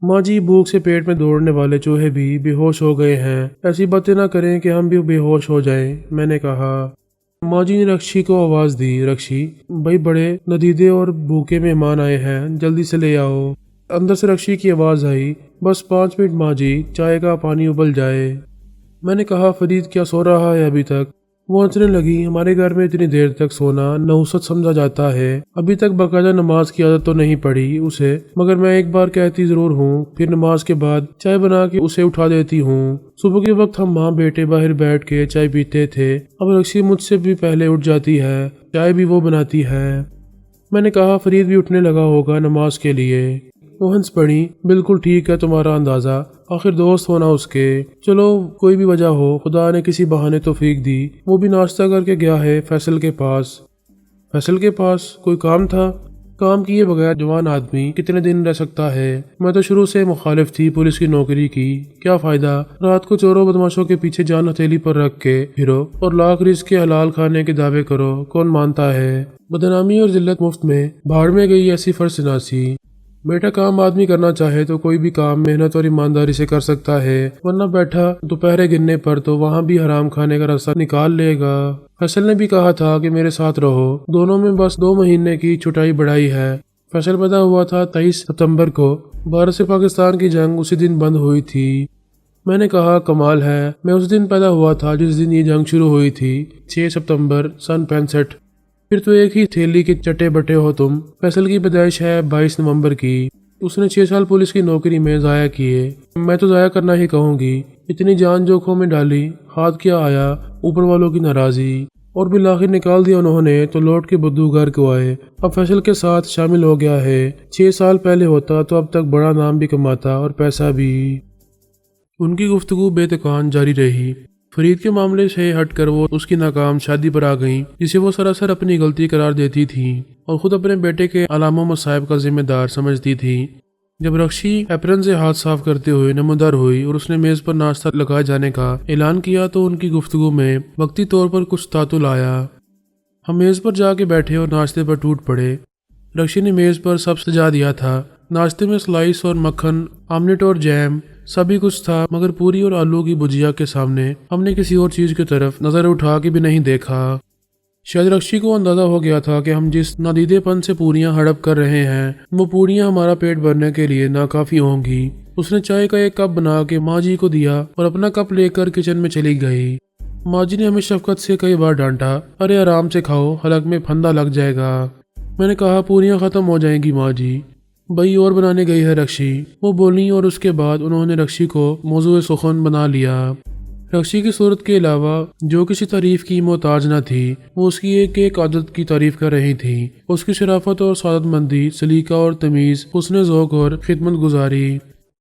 ماں جی بھوک سے پیٹ میں دوڑنے والے چوہے بھی بے ہوش ہو گئے ہیں، ایسی باتیں نہ کریں کہ ہم بھی بے ہوش ہو جائیں، میں نے کہا۔ ماں جی نے رکشی کو آواز دی، رکشی بھائی بڑے ندیدے اور بھوکے مہمان آئے ہیں، جلدی سے لے آؤ۔ اندر سے رکشی کی آواز آئی، بس 5 منٹ ماں جی، چائے کا پانی ابل جائے۔ میں نے کہا فرید کیا سو رہا ہے ابھی تک؟ وہ ہنسنے لگی، ہمارے گھر میں اتنی دیر تک سونا نحوست سمجھا جاتا ہے، ابھی تک باقاعدہ نماز کی عادت تو نہیں پڑی اسے، مگر میں ایک بار کہتی ضرور ہوں، پھر نماز کے بعد چائے بنا کے اسے اٹھا دیتی ہوں۔ صبح کے وقت ہم ماں بیٹے باہر بیٹھ کے چائے پیتے تھے، اب رکشی مجھ سے بھی پہلے اٹھ جاتی ہے، چائے بھی وہ بناتی ہے۔ میں نے کہا فرید بھی اٹھنے لگا ہوگا نماز کے لیے۔ وہ ہنس پڑی، بالکل ٹھیک ہے تمہارا اندازہ، آخر دوست ہونا اس کے، چلو کوئی بھی وجہ ہو، خدا نے کسی بہانے توفیق دی۔ وہ بھی ناشتہ کر کے گیا ہے فیصل کے پاس۔ فیصل کے پاس کوئی کام تھا؟ کام کیے بغیر جوان آدمی کتنے دن رہ سکتا ہے؟ میں تو شروع سے مخالف تھی پولیس کی نوکری کی، کیا فائدہ، رات کو چوروں بدماشوں کے پیچھے جان ہتھیلی پر رکھ کے پھرو اور لاکھ رزق کے حلال کھانے کے دعوے کرو، کون مانتا ہے؟ بدنامی اور ذلت مفت میں بھاڑ میں گئی ایسی فرض شناسی۔ بیٹا کام آدمی کرنا چاہے تو کوئی بھی کام محنت اور ایمانداری سے کر سکتا ہے، ورنہ بیٹھا دوپہرے گرنے پر تو وہاں بھی حرام کھانے کا راستہ نکال لے گا۔ فیصل نے بھی کہا تھا کہ میرے ساتھ رہو، دونوں میں بس 2 مہینے کی چھٹائی بڑھائی ہے۔ فیصل پیدا ہوا تھا 23 ستمبر کو، بھارت سے پاکستان کی جنگ اسی دن بند ہوئی تھی۔ میں نے کہا کمال ہے، میں اس دن پیدا ہوا تھا جس دن یہ جنگ شروع ہوئی تھی، 6 ستمبر سن 65۔ پھر تو ایک ہی تھیلی کے چٹے بٹے ہو تم۔ فیصل کی پیدائش ہے 22 نومبر کی، اس نے 6 سال پولیس کی نوکری میں ضائع کیے، میں تو ضائع کرنا ہی کہوں گی، اتنی جان جوکھوں میں ڈالی، ہاتھ کیا آیا، اوپر والوں کی ناراضی، اور بالآخر نکال دیا انہوں نے تو لوٹ کے بدو گھر کو آئے، اب فیصل کے ساتھ شامل ہو گیا ہے، 6 سال پہلے ہوتا تو اب تک بڑا نام بھی کماتا اور پیسہ بھی۔ ان کی گفتگو بے تکان جاری رہی۔ فرید کے معاملے سے ہٹ کر وہ اس کی ناکام شادی پر آ گئیں، جسے وہ سراسر اپنی غلطی قرار دیتی تھیں اور خود اپنے بیٹے کے علام و مصائب کا ذمہ دار سمجھتی تھیں۔ جب رکشی ایپرن سے ہاتھ صاف کرتے ہوئے نمودار ہوئی اور اس نے میز پر ناشتہ لگائے جانے کا اعلان کیا تو ان کی گفتگو میں وقتی طور پر کچھ تعطل آیا۔ ہم میز پر جا کے بیٹھے اور ناشتے پر ٹوٹ پڑے۔ رکشی نے میز پر سب سجا دیا تھا، ناشتے میں سلائس اور مکھن، آملیٹ اور جیم، سبھی کچھ تھا، مگر پوری اور آلو کی بھجیا کے سامنے ہم نے کسی اور چیز کی طرف نظر اٹھا کے بھی نہیں دیکھا۔ شاید رکشی کو اندازہ ہو گیا تھا کہ ہم جس نادیدے پن سے پوریاں ہڑپ کر رہے ہیں وہ پوریاں ہمارا پیٹ بھرنے کے لیے ناکافی ہوں گی۔ اس نے چائے کا ایک کپ بنا کے ماں جی کو دیا اور اپنا کپ لے کر کچن میں چلی گئی۔ ماں جی نے ہمیں شفقت سے کئی بار ڈانٹا، ارے آرام سے کھاؤ، حلق میں پھندا لگ جائے گا۔ میں نے کہا پوریاں ختم ہو جائیں گی ماں جی، بھائی اور بنانے گئی ہے رکشی، وہ بولیں، اور اس کے بعد انہوں نے رکشی کو موضوع سخن بنا لیا۔ رکشی کی صورت کے علاوہ جو کسی تعریف کی محتاج نہ تھی، وہ اس کی ایک ایک عادت کی تعریف کر رہی تھی، اس کی شرافت اور سعادت مندی، سلیقہ اور تمیز، حسن ذوق اور خدمت گزاری۔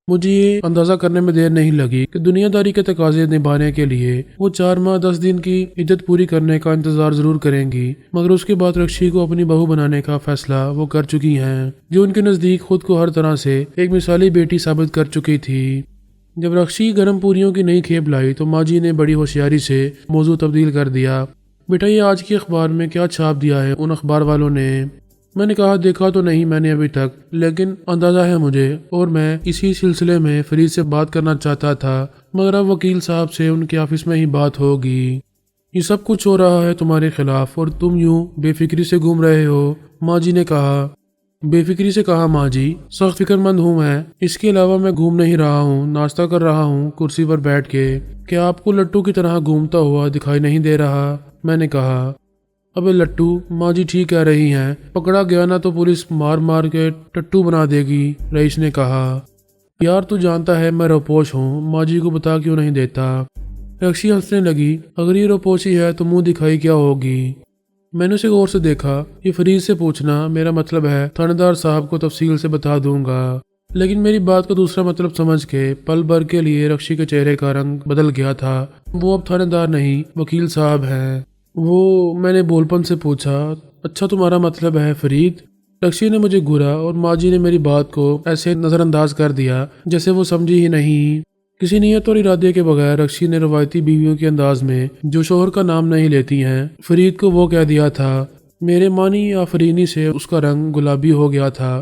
مجھے یہ اندازہ کرنے میں دیر نہیں لگی کہ دنیا داری کے تقاضے نبھانے کے لیے وہ 4 ماہ 10 دن کی عدت پوری کرنے کا انتظار ضرور کریں گی، مگر اس کے بعد رکشی کو اپنی بہو بنانے کا فیصلہ وہ کر چکی ہیں، جو ان کے نزدیک خود کو ہر طرح سے ایک مثالی بیٹی ثابت کر چکی تھی۔ جب رکشی گرم پوریوں کی نئی کھیپ لائی تو ماں جی نے بڑی ہوشیاری سے موضوع تبدیل کر دیا، بیٹا یہ آج کی اخبار میں کیا چھاپ دیا ہے ان اخبار والوں نے؟ میں نے کہا دیکھا تو نہیں میں نے ابھی تک، لیکن اندازہ ہے مجھے، اور میں اسی سلسلے میں فرید سے بات کرنا چاہتا تھا، مگر اب وکیل صاحب سے ان کے آفس میں ہی بات ہوگی۔ یہ سب کچھ ہو رہا ہے تمہارے خلاف اور تم یوں بے فکری سے گھوم رہے ہو، ماں جی نے کہا۔ بے فکری سے کہا ماں جی، سخت فکر مند ہوں میں، اس کے علاوہ میں گھوم نہیں رہا ہوں، ناشتہ کر رہا ہوں کرسی پر بیٹھ کے، کیا آپ کو لٹو کی طرح گھومتا ہوا دکھائی نہیں دے رہا؟ میں نے کہا ابے لٹو، ماں جی ٹھیک کہہ رہی ہیں، پکڑا گیا نا تو پولیس مار مار کے ٹٹو بنا دے گی، رئیس نے کہا۔ یار تو جانتا ہے میں روپوش ہوں، ماں جی کو بتا کیوں نہیں دیتا؟ رکشی ہنسنے لگی، اگر یہ روپوشی ہے تو منہ دکھائی کیا ہوگی؟ میں نے اسے غور سے دیکھا، یہ فرید سے پوچھنا، میرا مطلب ہے تھانے دار صاحب کو تفصیل سے بتا دوں گا، لیکن میری بات کا دوسرا مطلب سمجھ کے پل بھر کے لیے رکشی کے چہرے کا رنگ بدل گیا تھا۔ وہ اب تھانے دار نہیں وکیل صاحب ہیں۔ وہ، میں نے بول پن سے پوچھا، اچھا تمہارا مطلب ہے فرید؟ رکشی نے مجھے گھورا اور ماں جی نے میری بات کو ایسے نظر انداز کر دیا جیسے وہ سمجھی ہی نہیں۔ کسی نیت اور ارادے کے بغیر رکشی نے روایتی بیویوں کے انداز میں جو شوہر کا نام نہیں لیتی ہیں فرید کو وہ کہہ دیا تھا۔ میرے معنی آفرینی سے اس کا رنگ گلابی ہو گیا تھا،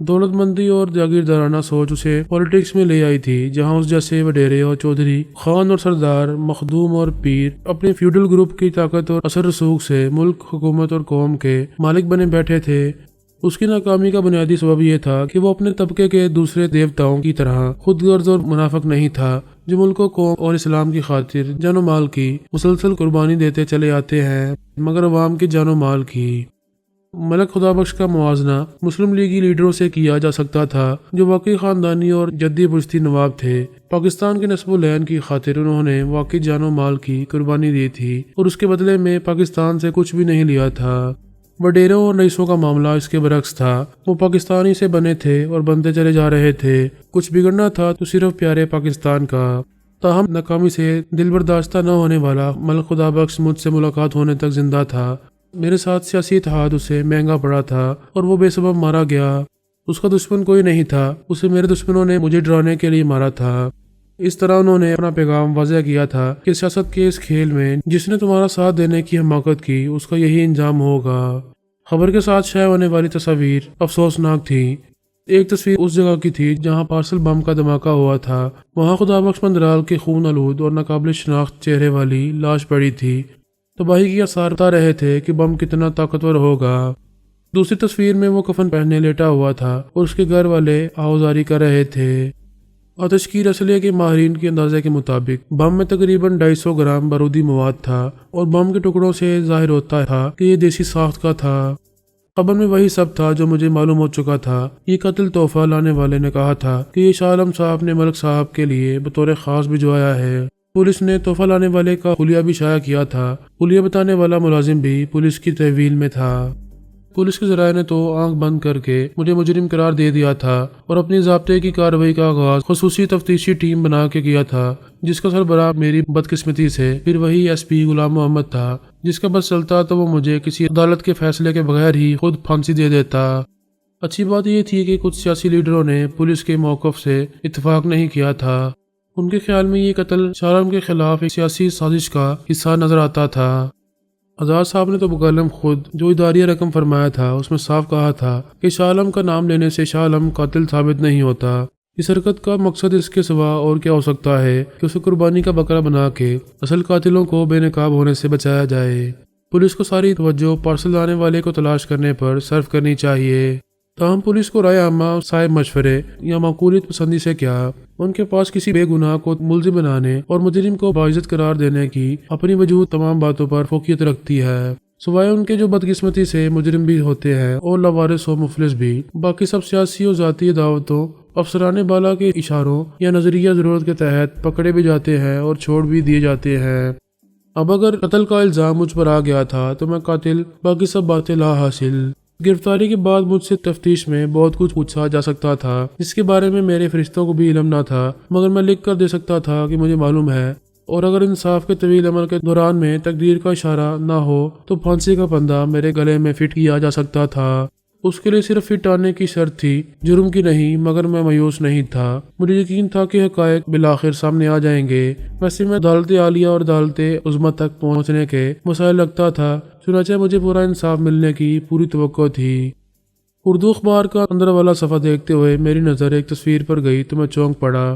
دولت مندی اور جاگیردارانہ سوچ اسے پالیٹکس میں لے آئی تھی، جہاں اس جیسے وڈیرے اور چودھری، خان اور سردار، مخدوم اور پیر اپنے فیوڈل گروپ کی طاقت اور اثر رسوخ سے ملک، حکومت اور قوم کے مالک بنے بیٹھے تھے۔ اس کی ناکامی کا بنیادی سبب یہ تھا کہ وہ اپنے طبقے کے دوسرے دیوتاؤں کی طرح خود غرض اور منافق نہیں تھا، جو ملک و قوم اور اسلام کی خاطر جان و مال کی مسلسل قربانی دیتے چلے آتے ہیں، مگر عوام کی جان و مال کی۔ ملک خدا بخش کا موازنہ مسلم لیگی لیڈروں سے کیا جا سکتا تھا، جو واقعی خاندانی اور جدی بجتی نواب تھے۔ پاکستان کے نسب و لین کی خاطر انہوں نے واقعی جان و مال کی قربانی دی تھی، اور اس کے بدلے میں پاکستان سے کچھ بھی نہیں لیا تھا۔ وڈیروں اور رئیسوں کا معاملہ اس کے برعکس تھا، وہ پاکستانی سے بنے تھے اور بنتے چلے جا رہے تھے۔ کچھ بگڑنا تھا تو صرف پیارے پاکستان کا۔ تاہم ناکامی سے دل برداشتہ نہ ہونے والا ملک خدا بخش مجھ سے ملاقات ہونے تک زندہ تھا۔ میرے ساتھ سیاسی اتحاد اسے مہنگا پڑا تھا اور وہ بے سبب مارا گیا۔ اس کا دشمن کوئی نہیں تھا، اسے میرے دشمنوں نے مجھے ڈرانے کے لیے مارا تھا۔ اس طرح انہوں نے اپنا پیغام واضح کیا تھا کہ سیاست کے اس کھیل میں جس نے تمہارا ساتھ دینے کی حماقت کی، اس کا یہی انجام ہوگا۔ خبر کے ساتھ شائع ہونے والی تصاویر افسوسناک تھی۔ ایک تصویر اس جگہ کی تھی جہاں پارسل بم کا دھماکہ ہوا تھا۔ وہاں خدا بخش مندرال کے خون آلود اور ناقابل شناخت چہرے والی لاش پڑی تھی۔ تباہی کی آثار بتا رہے تھے کہ بم کتنا طاقتور ہوگا۔ دوسری تصویر میں وہ کفن پہنے لیٹا ہوا تھا اور اس کے گھر والے آہوزاری کر رہے تھے۔ آتش کی اسلحے کے ماہرین کے اندازے کے مطابق بم میں تقریباً 250 گرام بارودی مواد تھا، اور بم کے ٹکڑوں سے ظاہر ہوتا تھا کہ یہ دیسی ساخت کا تھا۔ خبر میں وہی سب تھا جو مجھے معلوم ہو چکا تھا۔ یہ قتل تحفہ لانے والے نے کہا تھا کہ یہ شاہ عالم صاحب نے ملک صاحب کے لیے بطور خاص بھجوایا ہے۔ پولیس نے تحفہ لانے والے کا حلیہ بھی شائع کیا تھا۔ حلیہ بتانے والا ملازم بھی پولیس کی تحویل میں تھا۔ پولیس کے ذرائع نے تو آنکھ بند کر کے مجھے مجرم قرار دے دیا تھا اور اپنی ضابطے کی کارروائی کا آغاز خصوصی تفتیشی ٹیم بنا کے کیا تھا، جس کا سربراہ میری بدقسمتی سے پھر وہی ایس پی غلام محمد تھا، جس کا بس چلتا تو وہ مجھے کسی عدالت کے فیصلے کے بغیر ہی خود پھانسی دے دیتا۔ اچھی بات یہ تھی کہ کچھ سیاسی لیڈروں نے پولیس کے موقف سے اتفاق نہیں کیا تھا۔ ان کے خیال میں یہ قتل شاہ عالم کے خلاف ایک سیاسی سازش کا حصہ نظر آتا تھا۔ آزاد صاحب نے تو مکلم خود جو اداریہ رقم فرمایا تھا، اس میں صاف کہا تھا کہ شاہ عالم کا نام لینے سے شاہ عالم قاتل ثابت نہیں ہوتا۔ اس حرکت کا مقصد اس کے سوا اور کیا ہو سکتا ہے کہ اسے قربانی کا بکرا بنا کے اصل قاتلوں کو بے نقاب ہونے سے بچایا جائے۔ پولیس کو ساری توجہ پارسل لانے والے کو تلاش کرنے پر صرف کرنی چاہیے۔ تاہم پولیس کو رائے عامہ، صاحب مشورے یا معقولیت پسندی سے کیا، ان کے پاس کسی بے گناہ کو ملزم بنانے اور مجرم کو باعزت قرار دینے کی اپنی وجود تمام باتوں پر فوقیت رکھتی ہے، سوائے ان کے جو بدقسمتی سے مجرم بھی ہوتے ہیں اور لاوارث و مفلس بھی۔ باقی سب سیاسی و ذاتی دعوتوں، افسران بالا کے اشاروں یا نظریہ ضرورت کے تحت پکڑے بھی جاتے ہیں اور چھوڑ بھی دیے جاتے ہیں۔ اب اگر قتل کا الزام مجھ پر آ گیا تھا تو میں قاتل، باقی سب باتیں لا حاصل۔ گرفتاری کے بعد مجھ سے تفتیش میں بہت کچھ پوچھا جا سکتا تھا جس کے بارے میں میرے فرشتوں کو بھی علم نہ تھا، مگر میں لکھ کر دے سکتا تھا کہ مجھے معلوم ہے، اور اگر انصاف کے طویل عمل کے دوران میں تقدیر کا اشارہ نہ ہو تو پھانسی کا پندہ میرے گلے میں فٹ کیا جا سکتا تھا۔ اس کے لیے صرف فٹ آنے کی شرط تھی، جرم کی نہیں، مگر میں مایوس نہیں تھا۔ مجھے یقین تھا کہ حقائق بالآخر سامنے آ جائیں گے۔ ویسے میں عدالت عالیہ اور عدالت عظمیٰ تک پہنچنے کے مسائل رکھتا تھا، چنانچہ مجھے پورا انصاف ملنے کی پوری توقع تھی۔ اردو اخبار کا اندر والا صفحہ دیکھتے ہوئے میری نظر ایک تصویر پر گئی تو میں چونک پڑا۔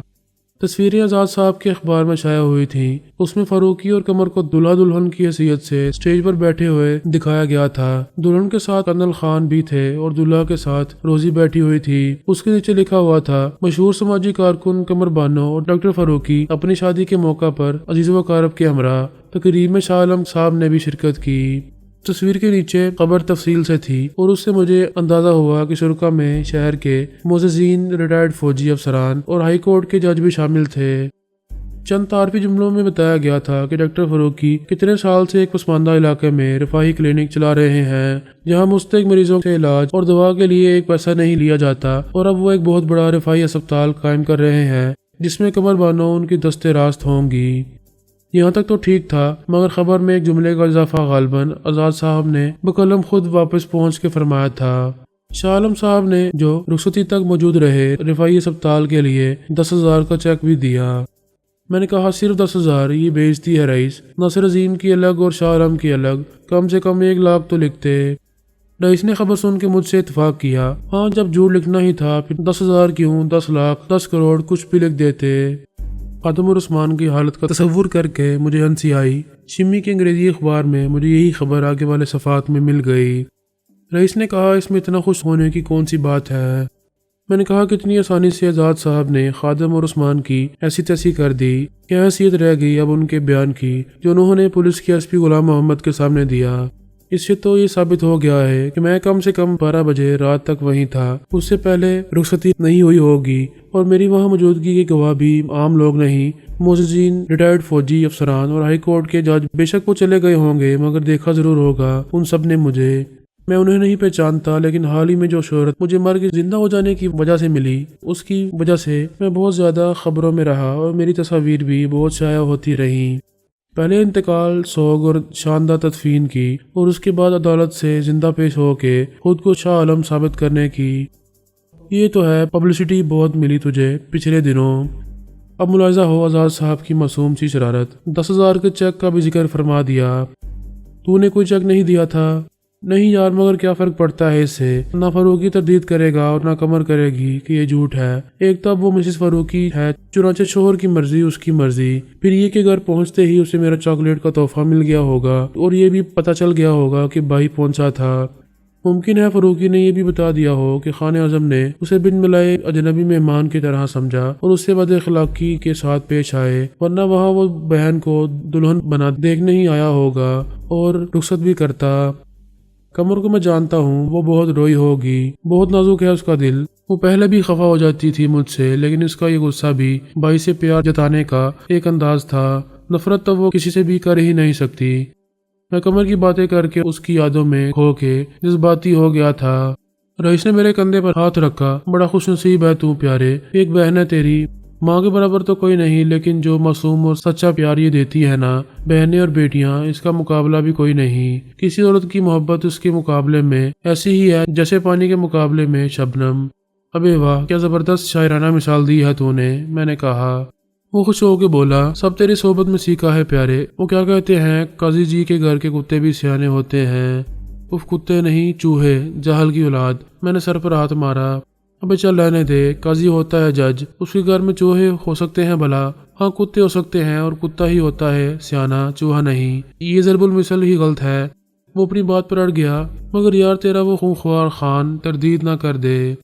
تصویریں آزاد صاحب کے اخبار میں شائع ہوئی تھیں۔ اس میں فاروقی اور قمر کو دلہا دلہن کی حیثیت سے اسٹیج پر بیٹھے ہوئے دکھایا گیا تھا۔ دلہن کے ساتھ کرنل خان بھی تھے اور دلہا کے ساتھ روزی بیٹھی ہوئی تھی۔ اس کے نیچے لکھا ہوا تھا، مشہور سماجی کارکن قمر بانو اور ڈاکٹر فاروقی اپنی شادی کے موقع پر عزیز و اقارب کے ہمراہ تقریب میں شاہ عالم صاحب نے بھی شرکت کی۔ تصویر کے نیچے خبر تفصیل سے تھی اور اس سے مجھے اندازہ ہوا کہ شرکا میں شہر کے معززین، ریٹائرڈ فوجی افسران اور ہائی کورٹ کے جج بھی شامل تھے۔ چند تعارفی جملوں میں بتایا گیا تھا کہ ڈاکٹر فاروقی کتنے سال سے ایک پسماندہ علاقے میں رفاہی کلینک چلا رہے ہیں، جہاں مستحق مریضوں سے علاج اور دوا کے لیے ایک پیسہ نہیں لیا جاتا، اور اب وہ ایک بہت بڑا رفاہی اسپتال قائم کر رہے ہیں جس میں قمر بانو ان کی دست راست ہوں گی۔ یہاں تک تو ٹھیک تھا، مگر خبر میں ایک جملے کا اضافہ غالباً آزاد صاحب نے بقلم خود واپس پہنچ کے فرمایا تھا۔ شاہ عالم صاحب نے جو رخصتی تک موجود رہے، رفاہی اسپتال کے لیے 10,000 کا چیک بھی دیا۔ میں نے کہا صرف 10,000؟ یہ بے عزتی ہے رئیس، ناصر عظیم کی الگ اور شاہ عالم کی الگ، کم سے کم 1 لاکھ تو لکھتے۔ رئیس نے خبر سن کے مجھ سے اتفاق کیا۔ ہاں جب جھوٹ لکھنا ہی تھا پھر 10,000 کیوں 10 لاکھ 10 کروڑ کچھ بھی لکھ دیتے۔ خادم عثمان کی حالت کا تصور کر کے مجھے ہنسی آئی۔ شمی کے انگریزی اخبار میں مجھے یہی خبر آگے والے صفحات میں مل گئی۔ رئیس نے کہا اس میں اتنا خوش ہونے کی کون سی بات ہے؟ میں نے کہا کتنی آسانی سے آزاد صاحب نے خادم اور عثمان کی ایسی تیسی کر دی کہ حیثیت رہ گئی اب ان کے بیان کی جو انہوں نے پولیس کے ایس پی غلام محمد کے سامنے دیا۔ اس سے تو یہ ثابت ہو گیا ہے کہ میں کم سے کم 12 بجے رات تک وہیں تھا، اس سے پہلے رخصتی نہیں ہوئی ہوگی، اور میری وہاں موجودگی کے گواہ بھی عام لوگ نہیں، معززین، ریٹائرڈ فوجی افسران اور ہائی کورٹ کے جج بے شک وہ چلے گئے ہوں گے مگر دیکھا ضرور ہوگا ان سب نے مجھے۔ میں انہیں نہیں پہچانتا لیکن حال ہی میں جو شہرت مجھے مر کے زندہ ہو جانے کی وجہ سے ملی اس کی وجہ سے میں بہت زیادہ خبروں میں رہا اور میری تصاویر بھی بہت شائع ہوتی رہیں۔ پہلے انتقال، سوگ اور شاندار تدفین کی، اور اس کے بعد عدالت سے زندہ پیش ہو کے خود کو شاہ عالم ثابت کرنے کی۔ یہ تو ہے پبلسٹی بہت ملی تجھے پچھلے دنوں۔ اب ملاحظہ ہو آزاد صاحب کی معصوم سی شرارت۔ 10,000 کے چیک کا بھی ذکر فرما دیا۔ تو نے کوئی چیک نہیں دیا تھا؟ نہیں یار، مگر کیا فرق پڑتا ہے اس سے؟ نہ فاروقی تردید کرے گا اور نہ قمر کرے گی کہ یہ جھوٹ ہے۔ ایک تب وہ مسز فاروقی ہے، چنانچہ شوہر کی مرضی اس کی مرضی، پھر یہ کہ گھر پہنچتے ہی اسے میرا چاکلیٹ کا تحفہ مل گیا ہوگا اور یہ بھی پتہ چل گیا ہوگا کہ بھائی پہنچا تھا۔ ممکن ہے فاروقی نے یہ بھی بتا دیا ہو کہ خان اعظم نے اسے بن ملائے اجنبی مہمان کی طرح سمجھا اور اس سے بد اخلاقی کے ساتھ پیش آئے، ورنہ وہاں وہ بہن کو دلہن بنا دیکھنے ہی آیا ہوگا اور رخصت بھی کرتا۔ قمر کو میں جانتا ہوں، وہ بہت روئی ہوگی، بہت نازک ہے اس کا دل۔ وہ پہلے بھی خفا ہو جاتی تھی مجھ سے، لیکن اس کا یہ غصہ بھی بھائی سے پیار جتانے کا ایک انداز تھا۔ نفرت تو وہ کسی سے بھی کر ہی نہیں سکتی۔ میں قمر کی باتیں کر کے اس کی یادوں میں کھو کے جذباتی ہو گیا تھا۔ رئیس نے میرے کندھے پر ہاتھ رکھا۔ بڑا خوش نصیب ہے تو پیارے، ایک بہن ہے تیری، ماں کے برابر تو کوئی نہیں، لیکن جو معصوم اور سچا پیار یہ دیتی ہے نا بہنیں اور بیٹیاں، اس کا مقابلہ بھی کوئی نہیں۔ کسی عورت کی محبت اس کے مقابلے میں ایسی ہی ہے جیسے پانی کے مقابلے میں شبنم۔ ابے واہ، کیا زبردست شاعرانہ مثال دی ہے تو نے، میں نے کہا۔ وہ خوش ہو کے بولا، سب تیری صحبت میں سیکھا ہے پیارے۔ وہ کیا کہتے ہیں، قاضی جی کے گھر کے کتے بھی سیانے ہوتے ہیں۔ اف، کتے نہیں چوہے، جہل کی اولاد۔ میں نے سر پر ہاتھ مارا۔ ابے چل رہنے دے، قاضی ہوتا ہے جج، اس کے گھر میں چوہے ہو سکتے ہیں بھلا؟ ہاں کتے ہو سکتے ہیں، اور کتا ہی ہوتا ہے سیانا، چوہا نہیں۔ یہ ضرب المثل ہی غلط ہے۔ وہ اپنی بات پر اڑ گیا۔ مگر یار تیرا وہ خونخوار خان تردید نہ کر دے۔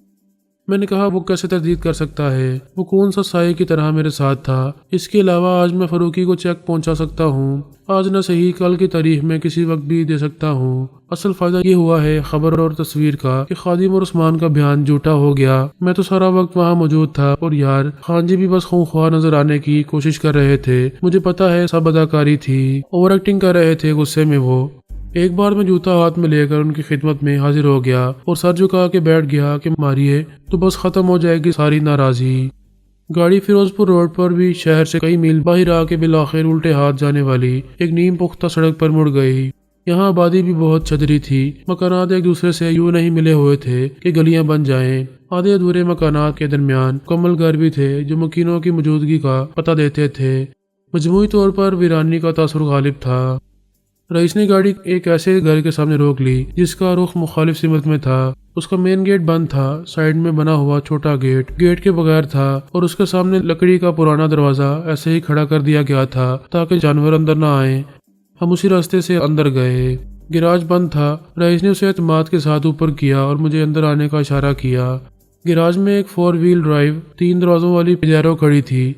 میں نے کہا وہ کیسے تردید کر سکتا ہے؟ وہ کون سا سائے کی طرح میرے ساتھ تھا۔ اس کے علاوہ آج میں فاروقی کو چیک پہنچا سکتا ہوں، آج نہ صحیح کل کی تاریخ میں کسی وقت بھی دے سکتا ہوں۔ اصل فائدہ یہ ہوا ہے خبر اور تصویر کا کہ خادم اور عثمان کا بیان جھوٹا ہو گیا۔ میں تو سارا وقت وہاں موجود تھا، اور یار خان جی بھی بس خونخوار نظر آنے کی کوشش کر رہے تھے۔ مجھے پتا ہے سب اداکاری تھی، اوور ایکٹنگ کر رہے تھے غصے میں وہ۔ ایک بار میں جوتا ہاتھ میں لے کر ان کی خدمت میں حاضر ہو گیا اور سر جھکا کے بیٹھ گیا کہ ماریے تو بس ختم ہو جائے گی ساری ناراضی۔ گاڑی فیروز پور روڈ پر بھی شہر سے کئی میل باہر آ کے بالآخر الٹے ہاتھ جانے والی ایک نیم پختہ سڑک پر مڑ گئی۔ یہاں آبادی بھی بہت چھدری تھی، مکانات ایک دوسرے سے یوں نہیں ملے ہوئے تھے کہ گلیاں بن جائیں۔ آدھے ادھورے مکانات کے درمیان مکمل گھر بھی تھے جو مکینوں کی موجودگی کا پتہ دیتے تھے۔ مجموعی طور پر ویرانی کا تاثر غالب تھا۔ رئیس نے گاڑی ایک ایسے گھر کے سامنے روک لی جس کا رخ مخالف سمت میں تھا۔ اس کا مین گیٹ بند تھا، سائیڈ میں بنا ہوا چھوٹا گیٹ کے بغیر تھا، اور اس کے سامنے لکڑی کا پرانا دروازہ ایسے ہی کھڑا کر دیا گیا تھا تاکہ جانور اندر نہ آئیں۔ ہم اسی راستے سے اندر گئے۔ گراج بند تھا۔ رئیس نے اسے اعتماد کے ساتھ اوپر کیا اور مجھے اندر آنے کا اشارہ کیا۔ گراج میں ایک 4 ویل ڈرائیو 3 دروازوں والی پجیرو کھڑی تھی۔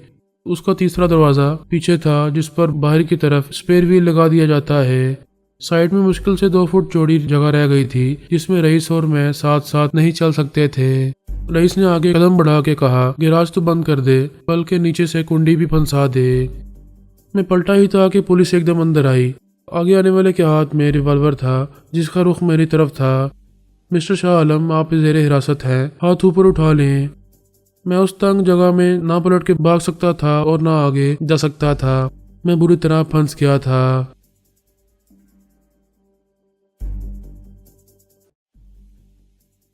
اس کا تیسرا دروازہ پیچھے تھا جس پر باہر کی طرف اسپیئر ویل لگا دیا جاتا ہے۔ سائیڈ میں مشکل سے 2 فٹ چوڑی جگہ رہ گئی تھی جس میں رئیس اور میں ساتھ ساتھ نہیں چل سکتے تھے۔ رئیس نے آگے قدم بڑھا کے کہا، گراج تو بند کر دے، بلکہ نیچے سے کنڈی بھی پھنسا دے۔ میں پلٹا ہی تھا کہ پولیس ایک دم اندر آئی۔ آگے آنے والے کے ہاتھ میں ریوالور تھا جس کا رخ میری طرف تھا۔ مسٹر شاہ عالم، آپ زیر حراست ہیں، ہاتھ اوپر اٹھا لیں۔ میں اس تنگ جگہ میں نہ پلٹ کے بھاگ سکتا تھا اور نہ آگے جا سکتا تھا۔ میں بری طرح پھنس گیا تھا۔